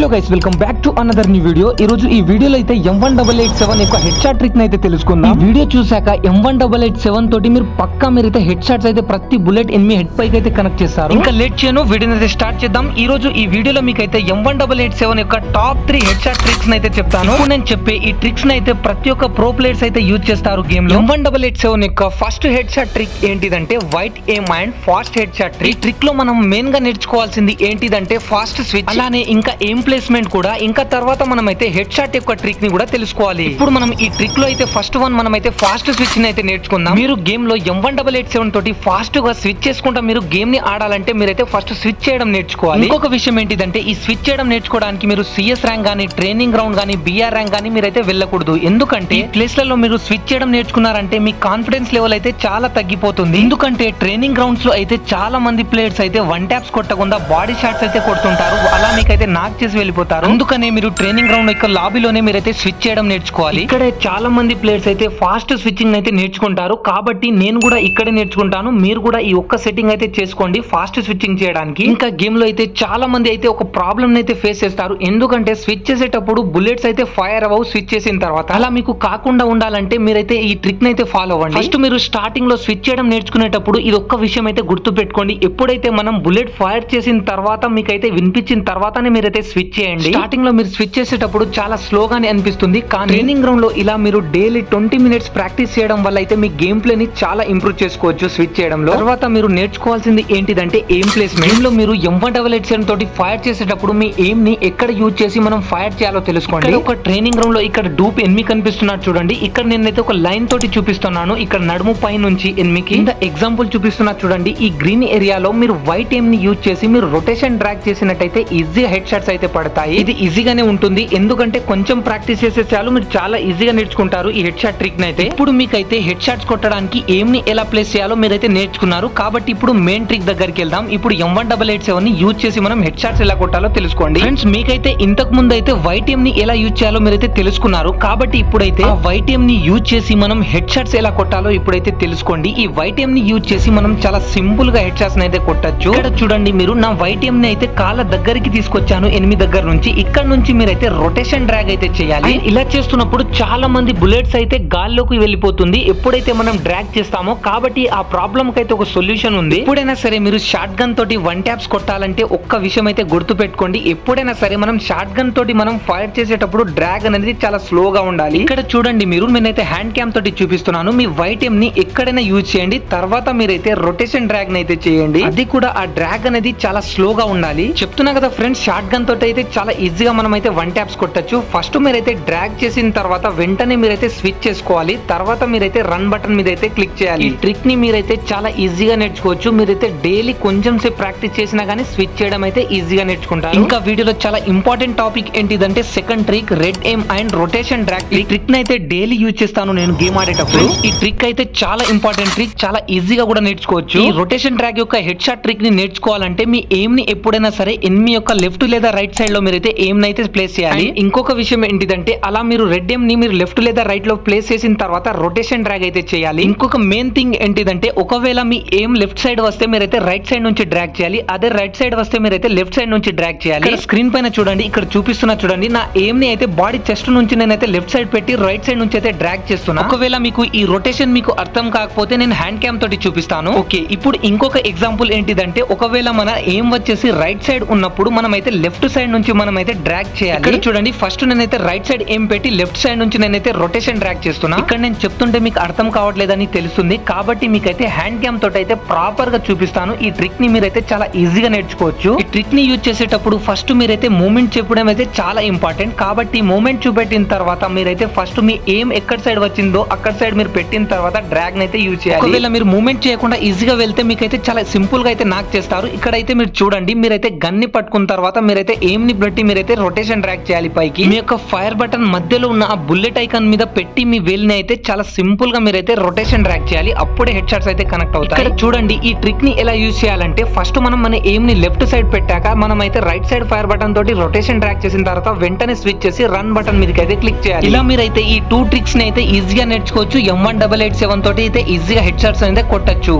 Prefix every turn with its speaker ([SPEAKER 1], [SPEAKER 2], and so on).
[SPEAKER 1] Hello guys, welcome back to another new video. ఈ రోజు ఈ వీడియోలో అయితే M1887 యొక్క హెడ్ షాట్ ట్రిక్ అయితే తెలుసుకుందాం. ఈ వీడియో చూసాక M1887 తోటి మీరు పక్కా మీరైతే హెడ్ షాట్స్ అయితే ప్రతి బుల్లెట్ ఎనిమి హెడ్ పైకి అయితే కనెక్ట్ చేస్తారు. ఇంకా లేట్ చేయను, వీడియోని అయితే స్టార్ట్ చేద్దాం. ఈ రోజు ఈ వీడియోలో మీకు అయితే M1887 యొక్క టాప్ 3 హెడ్ షాట్ ట్రిక్స్ అయితే చెప్తాను. ఇప్పుడు నేను చెప్పే ఈ ట్రిక్స్ అయితే ప్రతి ఒక్క ప్రో ప్లేయర్స్ అయితే యూజ్ చేస్తారు గేమ్ లో. M1887 యొక్క ఫస్ట్ హెడ్ షాట్ ట్రిక్ ఏంటిదంటే white aim and fast head shot trick. ఈ ట్రిక్ లో మనం మెయిన్ గా నేర్చుకోవాల్సింది ఏంటిదంటే ఫాస్ట్ స్విచ్, అలానే ఇంకా ఎయిమ్ ప్లేస్మెంట్ కూడా. ఇంకా తర్వాత మనం అయితే హెడ్ షాట్ యొక్క ట్రిక్ ని కూడా తెలుసుకోవాలి. ఇప్పుడు మనం ఈ ట్రిక్ లో అయితే ఫస్ట్ వన్ మనం అయితే ఫాస్ట్ స్విచ్ ని అయితే నేర్చుకుందాం. మీరు గేమ్ లో M1887 తోటి ఫాస్ట్ గా స్విచ్ చేసుకుంటా మీరు గేమ్ ని ఆడాలంటే మీరైతే ఫస్ట్ స్విచ్ చేయడం నేర్చుకోవాలి. ఇంకొక విషయం ఏంటిదంటే ఈ స్విచ్ చేయడం నేర్చుకోవడానికి మీరు CS ర్యాంక్ గానీ, ట్రైనింగ్ గ్రౌండ్ గానీ, BR ర్యాంక్ గానీ మీరైతే వెళ్ళకూడదు. ఎందుకంటే ఈ ప్లేస్లలో మీరు స్విచ్ చేయడం నేర్చుకున్నారంటే మీ కాన్ఫిడెన్స్ లెవెల్ అయితే చాలా తగ్గిపోతుంది. ఎందుకంటే ట్రైనింగ్ గ్రౌండ్స్ లో అయితే చాలా మంది ప్లేయర్స్ అయితే వన్ ట్యాప్స్ కొట్టకుండా బాడీ షాట్స్ అయితే కొడుతుంటారు. అలా మీకైతే నాక్ చేసి వెళ్ళిపోతారు. అందుకనే మీరు ట్రైనింగ్ గ్రౌండ్ యొక్క లాబీలోనే మీరైతే స్విచ్ చేయడం నేర్చుకోవాలి. ఇక్కడే చాలా మంది ప్లేయర్స్ అయితే ఫాస్ట్ స్విచ్చింగ్ అయితే నేర్చుకుంటారు. కాబట్టి నేను కూడా ఇక్కడే నేర్చుకుంటాను. మీరు కూడా ఈ ఒక్క సెట్టింగ్ అయితే చేసుకోండి ఫాస్ట్ స్విచ్చింగ్ చేయడానికి. ఇంకా గేమ్ లో అయితే చాలా మంది అయితే ఒక ప్రాబ్లమ్ అయితే ఫేస్ చేస్తారు. ఎందుకంటే స్విచ్ చేసేటప్పుడు బుల్లెట్స్ అయితే ఫైర్ అవ్వవు స్విచ్ చేసిన తర్వాత. అలా మీకు కాకుండా ఉండాలంటే మీరైతే ఈ ట్రిక్ అయితే ఫాలో అవ్వండి. ఫస్ట్ మీరు స్టార్టింగ్ లో స్విచ్ చేయడం నేర్చుకునేటప్పుడు ఇది ఒక్క విషయం అయితే గుర్తు పెట్టుకోండి. ఎప్పుడైతే మనం బుల్లెట్ ఫైర్ చేసిన తర్వాత మీకైతే వినిపించిన తర్వాతనే మీరైతే స్విచ్ చేయండి. స్టార్టింగ్ లో మీరు స్విచ్ చేసేటప్పుడు చాలా స్లోగానే అనిపిస్తుంది. కానీ ట్రైనింగ్ గ్రౌండ్ లో ఇలా మీరు డైలీ 20 మినిట్స్ ప్రాక్టీస్ చేయడం వల్ల అయితే మీ గేమ్ ప్లే ని చాలా ఇంప్రూవ్ చేసుకోవచ్చు స్విచ్ చేయడంలో. తర్వాత మీరు నేర్చుకోవాల్సింది ఏంటిదంటే ఎయిమ్ ప్లేస్మెంట్. గేమ్ లో మీరు M1887 తోటి ఫైర్ చేసేటప్పుడు మీ ఎయిమ్ ని ఎక్కడ యూజ్ చేసి మనం ఫైర్ చేయాలో తెలుసుకోండి. ఒక ట్రైనింగ్ గ్రౌండ్ లో ఇక్కడ డూప్ ఎనిమి కనిపిస్తున్నాడు చూడండి. ఇక్కడ నేనైతే ఒక లైన్ తోటి చూపిస్తున్నాను. ఇక్కడ నడుము పై నుంచి ఎనిమికి ఎగ్జాంపుల్ చూపిస్తున్నా చూడండి. ఈ గ్రీన్ ఏరియాలో మీరు వైట్ ఎయిమ్ ని యూజ్ చేసి మీరు రొటేషన్ డ్రాగ్ చేసినట్టయితే ఈజీ హెడ్ షాట్స్ అయితే పడతాయి. ఇది ఈజీగానే ఉంటుంది. ఎందుకంటే కొంచెం ప్రాక్టీస్ చేసే చాలు మీరు చాలా ఈజీగా నేర్చుకుంటారు ఈ హెడ్ షాట్ ట్రిక్ అయితే. ఇప్పుడు మీకైతే హెడ్ షాట్స్ కొట్టడానికి ఎయిమ్ ని ఎలా ప్లేస్ చేయాలో మీరైతే నేర్చుకున్నారు. కాబట్టి ఇప్పుడు మెయిన్ ట్రిక్ దగ్గరికి వెళ్దాం. ఇప్పుడు M1887 ని యూజ్ చేసి మనం హెడ్ షాట్స్ ఎలా కొట్టాలో తెలుసుకోండి. ఫ్రెండ్స్ మీకైతే ఇంతకు ముందు అయితే వైట్ ఎయిమ్ ని ఎలా యూజ్ చేయాలో మీరైతే తెలుసుకున్నారు. కాబట్టి ఇప్పుడైతే ఆ వైట్ ఎయిమ్ ని యూజ్ చేసి మనం హెడ్ షాట్స్ ఎలా కొట్టాలో ఇప్పుడైతే తెలుసుకోండి. ఈ వైట్ ఎయిమ్ ని యూజ్ చేసి మనం చాలా సింపుల్ గా హెడ్ షాట్స్ అయితే కొట్టచ్చు. ఇక్కడ చూడండి, మీరు నా వైట్ ఎయిమ్ ని అయితే కాళ్ళ దగ్గరికి తీసుకొచ్చాను ఎనిమి దగ్గర నుంచి. ఇక్కడ నుంచి మీరైతే రొటేషన్ డ్రాగ్ అయితే చేయాలి. ఇలా చేస్తున్నప్పుడు చాలా మంది బుల్లెట్స్ అయితే గాల్లోకి వెళ్ళిపోతుంది ఎప్పుడైతే మనం డ్రాగ్ చేస్తామో. కాబట్టి ఆ ప్రాబ్లం కి అయితే ఒక సొల్యూషన్ ఉంది. ఎప్పుడైనా సరే మీరు షార్ట్ గన్ తోటి వన్ ట్యాప్స్ కొట్టాలంటే ఒక్క విషయం అయితే గుర్తు పెట్టుకోండి. ఎప్పుడైనా సరే మనం షార్ట్ గన్ తోటి మనం ఫైర్ చేసేటప్పుడు డ్రాగ్ అనేది చాలా స్లోగా ఉండాలి. ఇక్కడ చూడండి, మీరు నేనైతే హ్యాండ్ క్యామ్ తోటి చూపిస్తున్నాను. మీ వైట్ ఎయిమ్ ని ఎక్కడైనా యూజ్ చేయండి. తర్వాత మీరైతే రొటేషన్ డ్రాగ్ అయితే చేయండి. అది కూడా ఆ డ్రాగ్ అనేది చాలా స్లోగా ఉండాలి. చెప్తున్నా కదా ఫ్రెండ్స్, షార్ట్ గన్ తోటి అయితే చాలా ఈజీగా మనం అయితే వన్ ట్యాప్స్ కొట్టచ్చు. ఫస్ట్ మీరైతే డ్రాగ్ చేసిన తర్వాత వెంటనే మీరైతే స్విచ్ చేసుకోవాలి. తర్వాత మీరైతే రన్ బటన్ మీద అయితే క్లిక్ చేయాలి. ఈ ట్రిక్ ని మీరైతే చాలా ఈజీగా నేర్చుకోవచ్చు. మీరైతే డైలీ కొంచెం సేపు ప్రాక్టీస్ చేసినా గానీ స్విచ్ చేయడం అయితే ఈజీగా నేర్చుకుంటారు. ఇంకా వీడియోలో చాలా ఇంపార్టెంట్ టాపిక్ ఏంటిదంటే second trick red aim and rotation drag. ఈ ట్రిక్ ని అయితే డైలీ యూజ్ చేస్తాను నేను గేమ్ ఆడేటప్పుడు. ఈ ట్రిక్ అయితే చాలా ఇంపార్టెంట్ ట్రిక్, చాలా ఈజీగా కూడా నేర్చుకోవచ్చు. ఈ రొటేషన్ డ్రాగ్ యొక్క హెడ్ షాట్ ట్రిక్ ని నేర్చుకోవాలంటే మీ ఎయిమ్ ని ఎప్పుడైనా సరే ఎనిమి యొక్క లెఫ్ట్ లేదా రైట్ సైడ్ లో మీరైతే ఎయిమ్ అయితే ప్లేస్ చేయాలి. ఇంకొక విషయం ఏంటిదంటే అలా మీరు రెడ్ ఎయిమ్ ని మీరు లెఫ్ట్ లేదా రైట్ లో ప్లేస్ చేసిన తర్వాత రొటేషన్ డ్రాగ్ అయితే చేయాలి. ఇంకొక మెయిన్ థింగ్ ఏంటిదంటే ఒకవేళ మీ ఎయిమ్ లెఫ్ట్ సైడ్ వస్తే మీరైతే రైట్ సైడ్ నుంచి డ్రాగ్ చేయాలి. అదే రైట్ సైడ్ వస్తే మీరైతే లెఫ్ట్ సైడ్ నుంచి డ్రాగ్ చేయాలి. స్క్రీన్ పైన చూడండి, ఇక్కడ చూపిస్తున్నా చూడండి. నా ఎయిమ్ ని అయితే బాడీ చెస్ట్ నుంచి నేనైతే లెఫ్ట్ సైడ్ పెట్టి రైట్ సైడ్ నుంచి అయితే డ్రాగ్ చేస్తున్నా. ఒకవేళ మీకు ఈ రొటేషన్ మీకు అర్థం కాకపోతే నేను హ్యాండ్ క్యామ్ తోటి చూపిస్తాను. ఓకే, ఇప్పుడు ఇంకొక ఎగ్జాంపుల్ ఏంటిదంటే ఒకవేళ మన ఎయిమ్ వచ్చేసి రైట్ సైడ్ ఉన్నప్పుడు మనం అయితే లెఫ్ట్ సైడ్ నుంచి మనం అయితే డ్రాగ్ చేయాలి. ఇక్కడ చూడండి, ఫస్ట్ నేనైతే రైట్ సైడ్ ఎయిమ్ పెట్టి లెఫ్ట్ సైడ్ నుంచి నేనైతే రొటేషన్ డ్రాగ్ చేస్తున్నా. ఇక్కడ నేను చెప్తుంటే మీకు అర్థం కావట్లేదని తెలుస్తుంది. కాబట్టి మీకైతే హ్యాండ్ క్యామ్ తోటి అయితే ప్రాపర్ గా చూపిస్తాను. ఈ ట్రిక్ ని మీరైతే చాలా ఈజీగా నేర్చుకోవచ్చు. ఈ ట్రిక్ ని యూజ్ చేసేటప్పుడు ఫస్ట్ మీరైతే మూమెంట్ చెప్పడం అయితే చాలా ఇంపార్టెంట్. కాబట్టి మూమెంట్ చూపెట్టిన తర్వాత మీరైతే ఫస్ట్ మీ ఎయిమ్ ఎక్కడ సైడ్ వచ్చిందో అక్కడ సైడ్ మీరు పెట్టిన తర్వాత డ్రాగ్ అయితే యూజ్ చేయాలి. ఒకవేళ మీరు మూమెంట్ చేయకుండా ఈజీగా వెళ్తే మీకైతే చాలా సింపుల్ గా అయితే నాక్ చేస్తారు. ఇక్కడైతే మీరు చూడండి, మీరైతే గన్ ని పట్టుకున్న తర్వాత మీరైతే ఎయిమ్ ని బట్టి మీరైతే రొటేషన్ డ్రాగ్ చేయాలి పైకి. మీ యొక్క ఫైర్ బటన్ మధ్యలో ఉన్న ఆ బుల్లెట్ ఐకాన్ మీద పెట్టి మీ వేలిని అయితే చాలా సింపుల్ గా మీరైతే రొటేషన్ డ్రాగ్ చేయాలి. అప్పుడే హెడ్ షాట్స్ అయితే కనెక్ట్ అవుతాయి. ఇక్కడ చూడండి, ఈ ట్రిక్ ని ఎలా యూజ్ చేయాలంటే ఫస్ట్ మనం మన ఎయిమ్ ని లెఫ్ట్ సైడ్ పెట్టాక మనం అయితే రైట్ సైడ్ ఫైర్ బటన్ తోటి రొటేషన్ డ్రాగ్ చేసిన తర్వాత వెంటనే స్విచ్ చేసి రన్ బటన్ మీదకి అయితే క్లిక్ చేయాలి. ఇలా మీరైతే ఈ 2 ట్రిక్స్ ని అయితే ఈజీగా నేర్చుకోవచ్చు. M1887 తోటి అయితే ఈజీగా హెడ్ షాట్స్ అయితే కొట్టచ్చు.